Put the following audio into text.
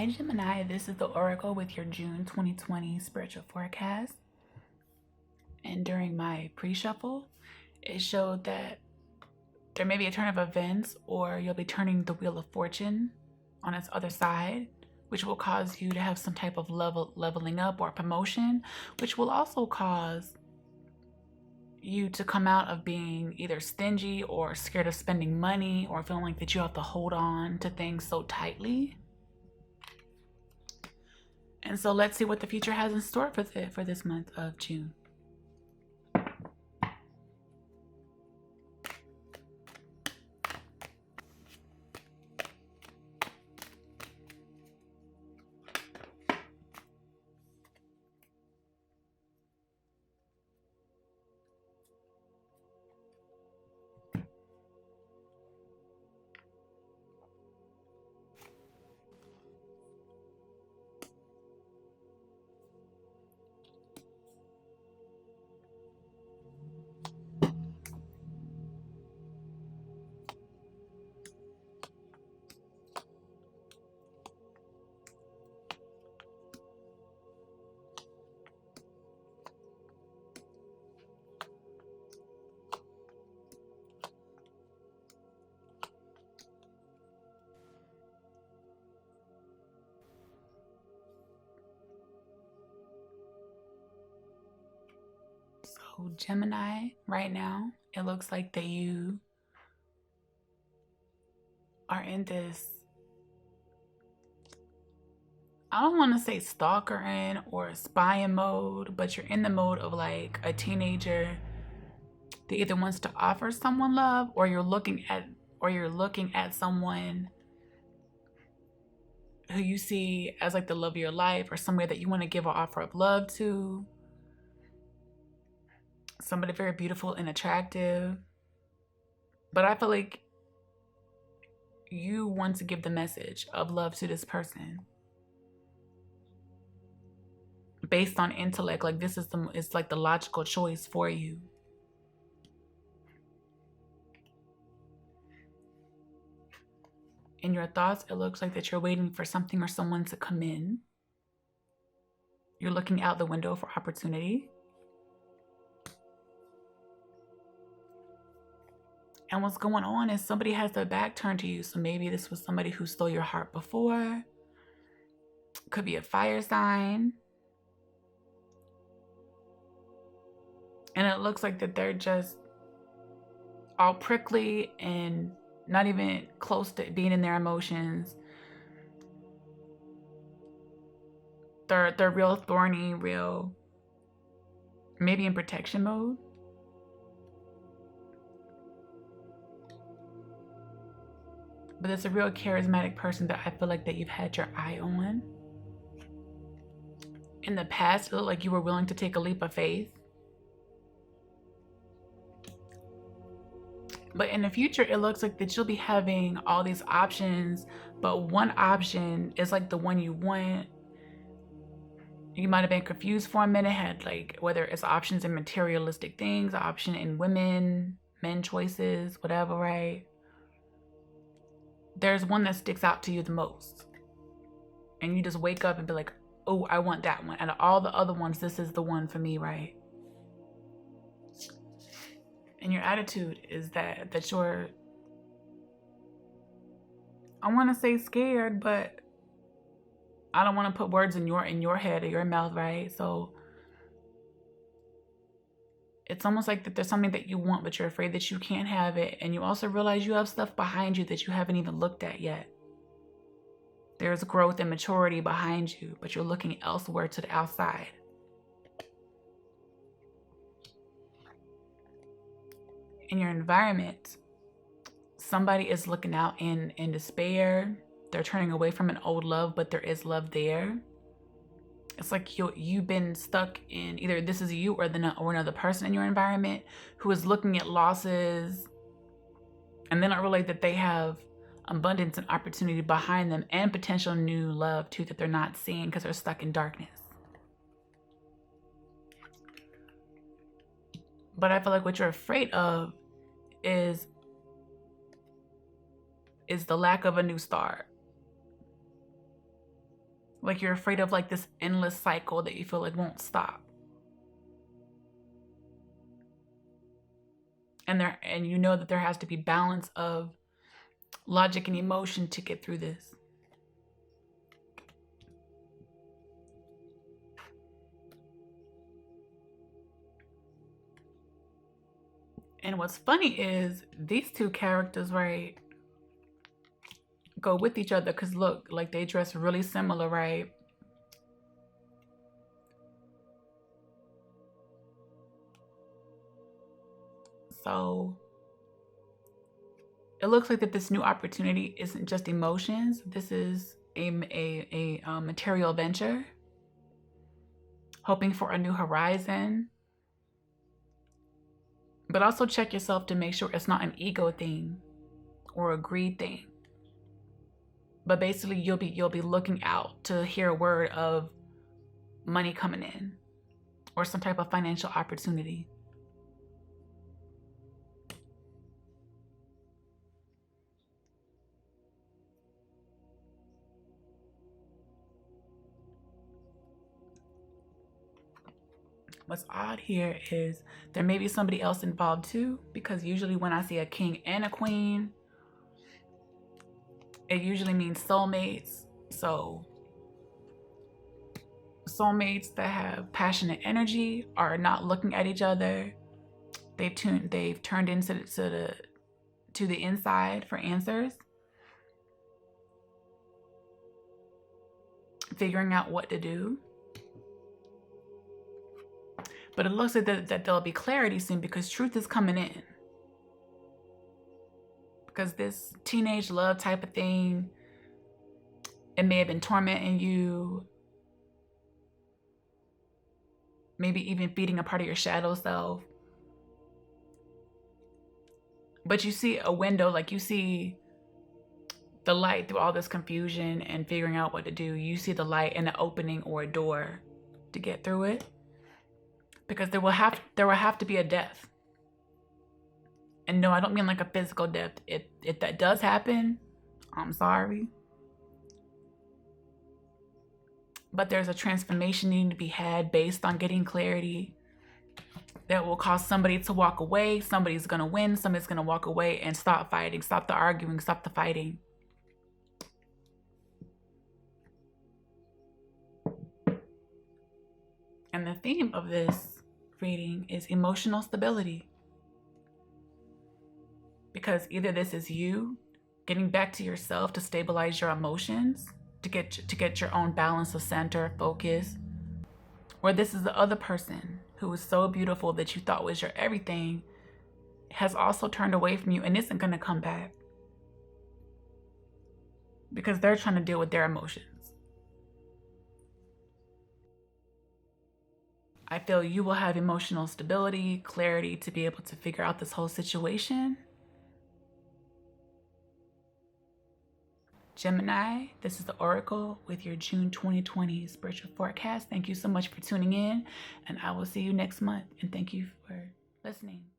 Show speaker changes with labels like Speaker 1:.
Speaker 1: Hi Gemini, this is the Oracle with your June 2020 spiritual forecast. And during my pre-shuffle, it showed that there may be a turn of events or you'll be turning the wheel of fortune on its other side, which will cause you to have some type of leveling up or promotion, which will also cause you to come out of being either stingy or scared of spending money or feeling like that you have to hold on to things so tightly. And so let's see what the future has in store for this month of June. So Gemini, right now, it looks like that you are in this, I don't want to say stalkering or spying mode, but you're in the mode of like a teenager that either wants to offer someone love or you're looking at someone who you see as like the love of your life or somewhere that you want to give an offer of love to. Somebody very beautiful and attractive. But I feel like you want to give the message of love to this person based on intellect. Like this is it's like the logical choice for you. In your thoughts, it looks like that you're waiting for something or someone to come in. You're looking out the window for opportunity. And what's going on is somebody has their back turned to you. So maybe this was somebody who stole your heart before. Could be a fire sign. And it looks like that they're just all prickly and not even close to being in their emotions. They're real thorny, real, maybe in protection mode. But it's a real charismatic person that I feel like that you've had your eye on. In the past, it looked like you were willing to take a leap of faith. But in the future, it looks like that you'll be having all these options, but one option is like the one you want. You might have been confused for a minute, had like whether it's options in materialistic things, option in women, men choices, whatever, right? There's one that sticks out to you the most. And you just wake up and be like, oh, I want that one. Out of all the other ones, this is the one for me, right? And your attitude is that you're, I want to say scared, but I don't want to put words in your head or your mouth, right? So it's almost like that there's something that you want, but you're afraid that you can't have it. And you also realize you have stuff behind you that you haven't even looked at yet. There's growth and maturity behind you, but you're looking elsewhere to the outside. In your environment, somebody is looking out in despair. They're turning away from an old love, but there is love there. It's like you've been stuck in either this is you or another person in your environment who is looking at losses and they don't realize that they have abundance and opportunity behind them and potential new love too that they're not seeing because they're stuck in darkness. But I feel like what you're afraid of is the lack of a new start. Like you're afraid of like this endless cycle that you feel like won't stop. And you know that there has to be balance of logic and emotion to get through this. And what's funny is these two characters, right, go with each other because look, like they dress really similar, right? So it looks like that this new opportunity isn't just emotions. This is a material venture, hoping for a new horizon. But also check yourself to make sure it's not an ego thing or a greed thing. But basically you'll be looking out to hear a word of money coming in or some type of financial opportunity. What's odd here is there may be somebody else involved too, because usually when I see a king and a queen, it usually means soulmates. So soulmates that have passionate energy are not looking at each other. They've turned into the inside for answers, figuring out what to do. But it looks like that there'll be clarity soon because truth is coming in. Because this teenage love type of thing, it may have been tormenting you, maybe even feeding a part of your shadow self. But you see a window, like you see the light through all this confusion and figuring out what to do. You see the light and the opening or a door to get through it. Because there will have to be a death. And no, I don't mean like a physical death. If that does happen, I'm sorry. But there's a transformation needing to be had based on getting clarity that will cause somebody to walk away. Somebody's going to win. Somebody's going to walk away and stop fighting, stop the arguing, stop the fighting. And the theme of this reading is emotional stability. Because either this is you getting back to yourself to stabilize your emotions, to get your own balance of center, focus, or this is the other person who is so beautiful that you thought was your everything has also turned away from you and isn't going to come back because they're trying to deal with their emotions. I feel you will have emotional stability, clarity to be able to figure out this whole situation. Gemini, this is the Oracle with your June 2020 spiritual forecast. Thank you so much for tuning in, and I will see you next month. And thank you for listening.